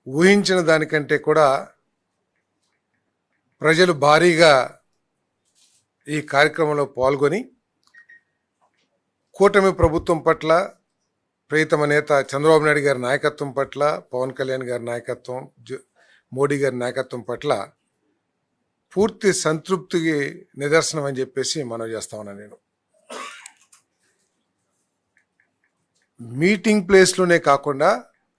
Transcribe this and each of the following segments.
ఊహించిన దానికంటే కూడా ప్రజలు భారీగా ఈ కార్యక్రమంలో పాల్గొని కూటమి ప్రభుత్వం పట్ల, ప్రియతమ నేత చంద్రబాబు నాయుడు గారి నాయకత్వం పట్ల, పవన్ కళ్యాణ్ గారి నాయకత్వం, మోడీ గారి నాయకత్వం పట్ల పూర్తి సంతృప్తికి నిదర్శనం అని చెప్పేసి మనం చేస్తా ఉన్నాను. నేను మీటింగ్ ప్లేస్లోనే కాకుండా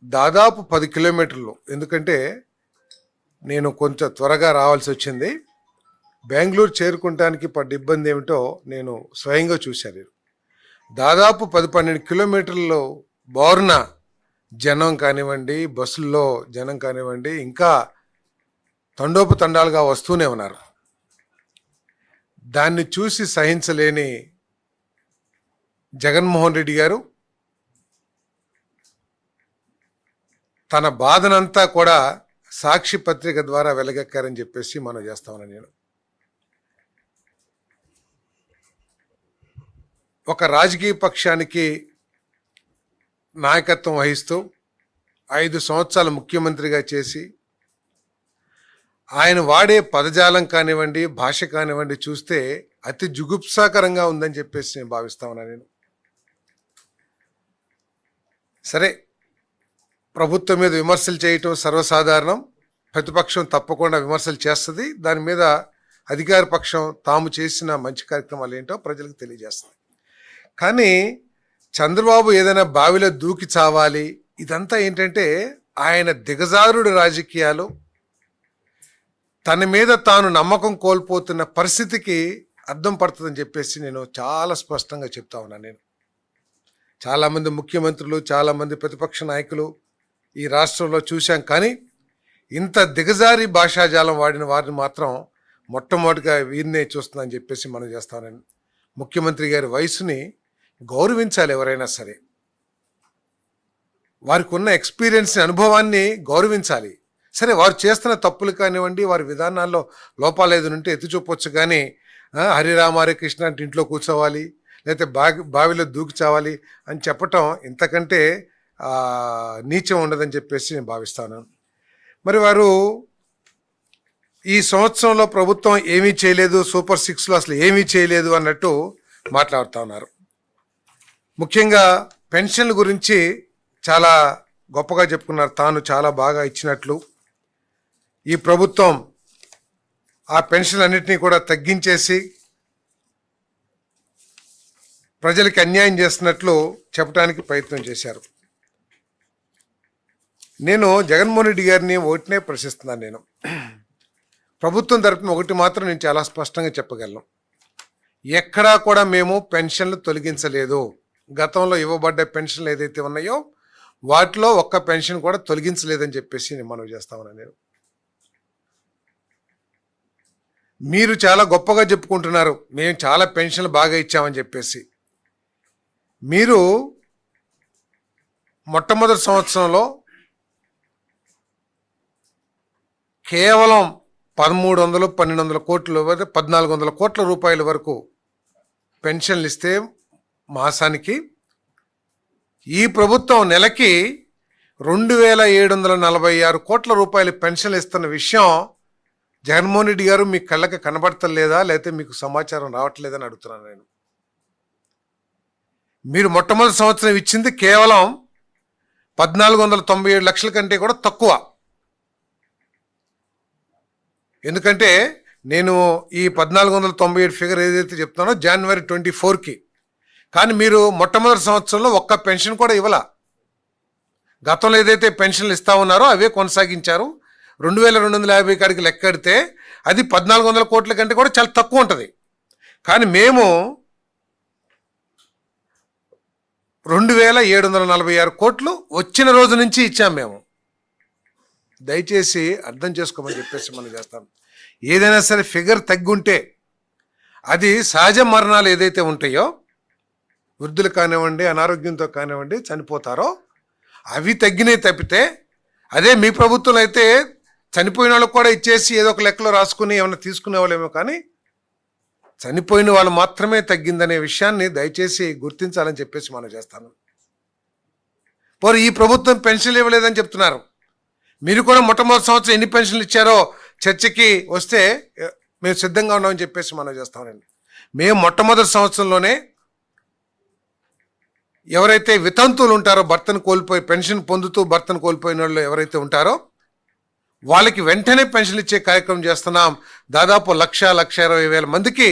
దాదాపు 10 కిలోమీటర్లు, ఎందుకంటే నేను కొంచెం త్వరగా రావాల్సి వచ్చింది. బెంగళూరు చేరుకుంటానికి పడ్డ ఇబ్బంది ఏమిటో నేను స్వయంగా చూశాను. దాదాపు 10-12 కిలోమీటర్లు బారున జనం కానివ్వండి, బస్సుల్లో జనం కానివ్వండి, ఇంకా తండోపతండాలుగా వస్తూనే ఉన్నారు. దాన్ని చూసి సహించలేని జగన్మోహన్ రెడ్డి గారు తన బాధనంతా కూడా సాక్షి పత్రిక ద్వారా వెలగక్కారని చెప్పేసి మనం చేస్తా ఉన్నాను. నేను ఒక రాజకీయ పక్షానికి నాయకత్వం వహిస్తూ 5 సంవత్సరాలు ముఖ్యమంత్రిగా చేసి ఆయన వాడే పదజాలం కానివ్వండి, భాష కానివ్వండి చూస్తే అతి జుగుప్సాకరంగా ఉందని చెప్పేసి నేను భావిస్తా ఉన్నాను. నేను సరే, ప్రభుత్వం మీద విమర్శలు చేయటం సర్వసాధారణం. ప్రతిపక్షం తప్పకుండా విమర్శలు చేస్తుంది. దాని మీద అధికార పక్షం తాము చేసిన మంచి కార్యక్రమాలు ఏంటో ప్రజలకు తెలియజేస్తుంది. కానీ చంద్రబాబు ఏదైనా బావిలో దూకి చావాలి, ఇదంతా ఏంటంటే ఆయన దిగజారుడు రాజకీయాలు, తన మీద తాను నమ్మకం కోల్పోతున్న పరిస్థితికి అర్థం పడుతుందని చెప్పేసి నేను చాలా స్పష్టంగా చెప్తా ఉన్నాను. నేను చాలామంది ముఖ్యమంత్రులు, చాలామంది ప్రతిపక్ష నాయకులు ఈ రాష్ట్రంలో చూశాం. కానీ ఇంత దిగజారి భాషాజాలం వాడిన వారిని మాత్రం మొట్టమొదటిగా వీరినే చూస్తుందని చెప్పేసి మనం చేస్తానని. ముఖ్యమంత్రి గారి వయసుని గౌరవించాలి ఎవరైనా సరే. వారికి ఉన్న ఎక్స్పీరియన్స్ని, అనుభవాన్ని గౌరవించాలి. సరే, వారు చేస్తున్న తప్పులు కానివ్వండి, వారి విధానాల్లో లోపాలు ఏదైనా ఉంటే ఎత్తి చూపొచ్చు. కానీ హరిరామ హరే కృష్ణ అంటే ఇంట్లో కూర్చోవాలి, లేకపోతే బావిలో దూకి చావాలి అని చెప్పటం ఇంతకంటే నీచం ఉండదని చెప్పేసి నేను భావిస్తాను. మరి వారు ఈ సంవత్సరంలో ప్రభుత్వం ఏమీ చేయలేదు, సూపర్ 6లో అసలు ఏమీ చేయలేదు అన్నట్టు మాట్లాడుతూ ఉన్నారు. ముఖ్యంగా పెన్షన్ల గురించి చాలా గొప్పగా చెప్పుకున్నారు. తాను చాలా బాగా ఇచ్చినట్లు, ఈ ప్రభుత్వం ఆ పెన్షన్ అన్నింటినీ కూడా తగ్గించేసి ప్రజలకి అన్యాయం చేస్తున్నట్లు చెప్పడానికి ప్రయత్నం చేశారు. నేను జగన్మోహన్ రెడ్డి గారిని ఒకటినే ప్రశ్నిస్తున్నాను. నేను ప్రభుత్వం తరపున ఒకటి మాత్రం నేను చాలా స్పష్టంగా చెప్పగలను. ఎక్కడా కూడా మేము పెన్షన్లు తొలగించలేదు. గతంలో ఇవ్వబడ్డ పెన్షన్లు ఏదైతే ఉన్నాయో వాటిలో ఒక్క పెన్షన్ కూడా తొలగించలేదని చెప్పేసి నేను మనవి చేస్తా ఉన్నాను. నేను మీరు చాలా గొప్పగా చెప్పుకుంటున్నారు, మేము చాలా పెన్షన్లు బాగా ఇచ్చామని చెప్పేసి. మీరు మొట్టమొదటి సంవత్సరంలో కేవలం 1300-1200 కోట్లు, 1400 కోట్ల రూపాయల వరకు పెన్షన్లు ఇస్తే మాసానికి, ఈ ప్రభుత్వం నెలకి 2746 కోట్ల రూపాయల పెన్షన్లు ఇస్తున్న విషయం జగన్మోహన్ రెడ్డి గారు మీ కళ్ళకి కనబడతలేదా, లేకపోతే మీకు సమాచారం రావట్లేదని అడుగుతున్నాను నేను. మీరు మొట్టమొదటి సంవత్సరం ఇచ్చింది కేవలం 1497 లక్షల కంటే కూడా తక్కువ. ఎందుకంటే నేను ఈ 1497 ఫిగర్ ఏదైతే చెప్తానో జనవరి 24కి, కానీ మీరు మొట్టమొదటి సంవత్సరంలో ఒక్క పెన్షన్ కూడా ఇవ్వాల. గతంలో ఏదైతే పెన్షన్లు ఇస్తా ఉన్నారో అవే కొనసాగించారు. 2250 కాడికి లెక్కడితే అది 1400 కోట్ల కంటే కూడా చాలా తక్కువ ఉంటుంది. కానీ మేము 2746 కోట్లు వచ్చిన రోజు నుంచి ఇచ్చాం. మేము దయచేసి అర్థం చేసుకోమని చెప్పేసి మనం చేస్తాం. ఏదైనా సరే ఫిగర్ తగ్గుంటే అది సహజ మరణాలు ఏదైతే ఉంటాయో, వృద్ధులు కానివ్వండి, అనారోగ్యంతో కానివ్వండి చనిపోతారో అవి తగ్గినాయి తప్పితే, అదే మీ ప్రభుత్వం అయితే చనిపోయిన వాళ్ళకు కూడా ఇచ్చేసి ఏదో ఒక లెక్కలో రాసుకుని ఏమైనా తీసుకునే వాళ్ళేమో, కానీ చనిపోయిన వాళ్ళు మాత్రమే తగ్గిందనే విషయాన్ని దయచేసి గుర్తించాలని చెప్పేసి మనం చేస్తాను. పోరు ఈ ప్రభుత్వం పెన్షన్లు ఇవ్వలేదని చెప్తున్నారు. మీరు కూడా మొట్టమొదటి సంవత్సరం ఎన్ని పెన్షన్లు ఇచ్చారో చర్చకి వస్తే మేము సిద్ధంగా ఉన్నామని చెప్పేసి మనం చేస్తామండి. మేము మొట్టమొదటి సంవత్సరంలోనే ఎవరైతే వితంతువులు ఉంటారో, భర్తను కోల్పోయి పెన్షన్ పొందుతూ భర్తను కోల్పోయిన వాళ్ళు ఎవరైతే ఉంటారో వాళ్ళకి వెంటనే పెన్షన్ ఇచ్చే కార్యక్రమం చేస్తున్నాం. దాదాపు 1,20,000 మందికి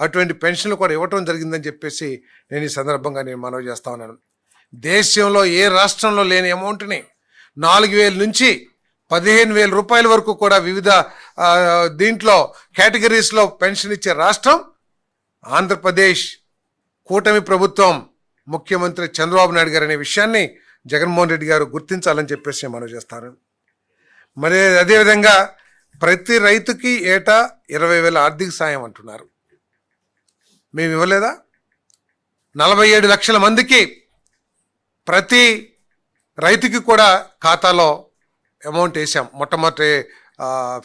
అటువంటి పెన్షన్లు కూడా ఇవ్వటం జరిగిందని చెప్పేసి నేను ఈ సందర్భంగా మనవి చేస్తా ఉన్నాను. దేశంలో ఏ రాష్ట్రంలో లేని అమౌంట్ని 4,000 నుంచి 15,000 రూపాయల వరకు కూడా వివిధ దీంట్లో కేటగిరీస్లో పెన్షన్ ఇచ్చే రాష్ట్రం ఆంధ్రప్రదేశ్. కూటమి ప్రభుత్వం, ముఖ్యమంత్రి చంద్రబాబు నాయుడు గారు అనే విషయాన్ని జగన్మోహన్ రెడ్డి గారు గుర్తించాలని చెప్పేసి మనవి చేస్తారు. మరి అదేవిధంగా ప్రతి రైతుకి ఏటా 20,000 ఆర్థిక సాయం అంటున్నారు. మేము ఇవ్వలేదా? 47 లక్షల మందికి ప్రతి రైతుకి కూడా ఖాతాలో అమౌంట్ వేసాం. మొట్టమొదటి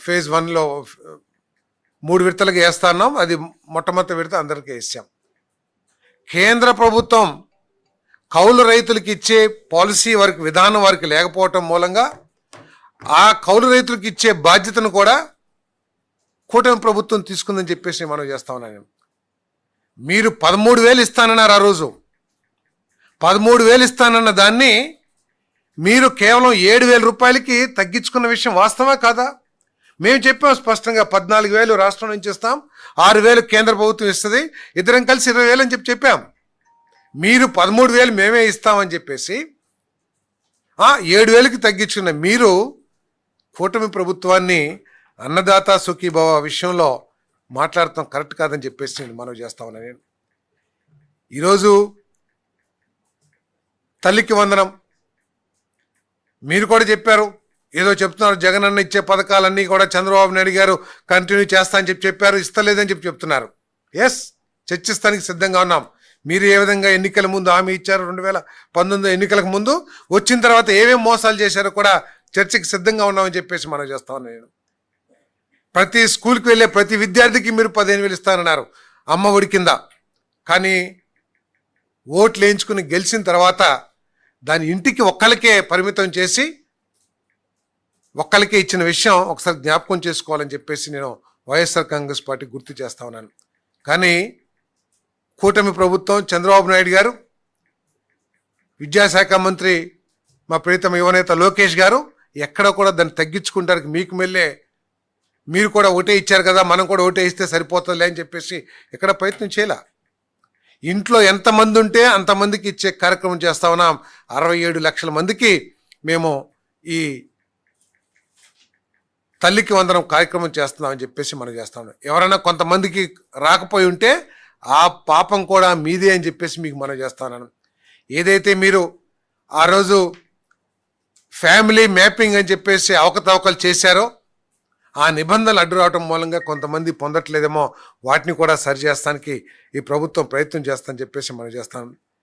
ఫేజ్ 1లో 3 విడతలుగా వేస్తా ఉన్నాం. అది మొట్టమొదటి విడత అందరికీ వేసాం. కేంద్ర ప్రభుత్వం కౌలు రైతులకి ఇచ్చే పాలసీ వారికి విధానం వారికి లేకపోవటం మూలంగా ఆ కౌలు రైతులకు ఇచ్చే బాధ్యతను కూడా కూటమి ప్రభుత్వం తీసుకుందని చెప్పేసి మనం చేస్తా ఉన్నాను. మీరు 13,000 ఇస్తానన్నారు. ఆ రోజు 13,000 ఇస్తానన్న దాన్ని మీరు కేవలం 7,000 రూపాయలకి తగ్గించుకున్న విషయం వాస్తవా కాదా? మేము చెప్పాం స్పష్టంగా 14,000 రాష్ట్రం నుంచి ఇస్తాం, 6,000 కేంద్ర ప్రభుత్వం ఇస్తుంది, ఇద్దరం కలిసి 20,000 అని చెప్పాం. మీరు 13,000 మేమే ఇస్తామని చెప్పేసి 7,000కి తగ్గించుకున్న మీరు కూటమి ప్రభుత్వాన్ని అన్నదాత సుఖీభవ విషయంలో మాట్లాడటం కరెక్ట్ కాదని చెప్పేసి నేను మనవి చేస్తా ఉన్నా. నేను ఈరోజు తల్లికి వందనం మీరు కూడా చెప్పారు, ఏదో చెప్తున్నారు, జగన్ అన్న ఇచ్చే పథకాలన్నీ కూడా చంద్రబాబు నాయుడు గారు కంటిన్యూ చేస్తా అని చెప్పారు, ఇస్తలేదని చెప్తున్నారు. ఎస్, చర్చిస్తానికి సిద్ధంగా ఉన్నాం. మీరు ఏ విధంగా ఎన్నికల ముందు హామీ ఇచ్చారు, 2019 ఎన్నికలకు ముందు, వచ్చిన తర్వాత ఏమేమి మోసాలు చేశారో కూడా చర్చకి సిద్ధంగా ఉన్నామని చెప్పేసి మనం చేస్తా ఉన్నాను. నేను ప్రతి స్కూల్కి వెళ్ళే ప్రతి విద్యార్థికి మీరు 15,000 ఇస్తానన్నారు అమ్మ ఒడి కింద. కానీ ఓట్లు వేయించుకుని గెలిచిన తర్వాత దాని ఇంటికి ఒక్కరికే పరిమితం చేసి ఒక్కరికే ఇచ్చిన విషయం ఒకసారి జ్ఞాపకం చేసుకోవాలని చెప్పేసి నేను వైఎస్ఆర్ కాంగ్రెస్ పార్టీ గుర్తు చేస్తా ఉన్నాను. కానీ కూటమి ప్రభుత్వం, చంద్రబాబు నాయుడు గారు, విద్యాశాఖ మంత్రి మా ప్రీతమ యువనేత లోకేష్ గారు ఎక్కడ కూడా దాన్ని తగ్గించుకుంటానికి మీకు మెల్లే మీరు కూడా ఓటే ఇచ్చారు కదా, మనం కూడా ఓటే ఇస్తే సరిపోతుందిలే అని చెప్పేసి ఎక్కడ ప్రయత్నం చేయలే. ఇంట్లో ఎంతమంది ఉంటే అంతమందికి ఇచ్చే కార్యక్రమం చేస్తా ఉన్నాం. 67 లక్షల మందికి మేము ఈ తల్లికి వందనం కార్యక్రమం చేస్తున్నామని చెప్పేసి మనం చేస్తా ఉన్నాం. ఎవరైనా కొంతమందికి రాకపోయి ఉంటే ఆ పాపం కూడా మీదే అని చెప్పేసి మీకు మనం చేస్తాను. ఏదైతే మీరు ఆ రోజు ఫ్యామిలీ మ్యాపింగ్ అని చెప్పేసి అవకతవకలు చేశారో ఆ నిబంధనలు అడ్డు రావడం మూలంగా కొంతమంది పొందట్లేదేమో, వాటిని కూడా సరిచేస్తానికి ఈ ప్రభుత్వం ప్రయత్నం చేస్తానని చెప్పేసి మనం చేస్తాను.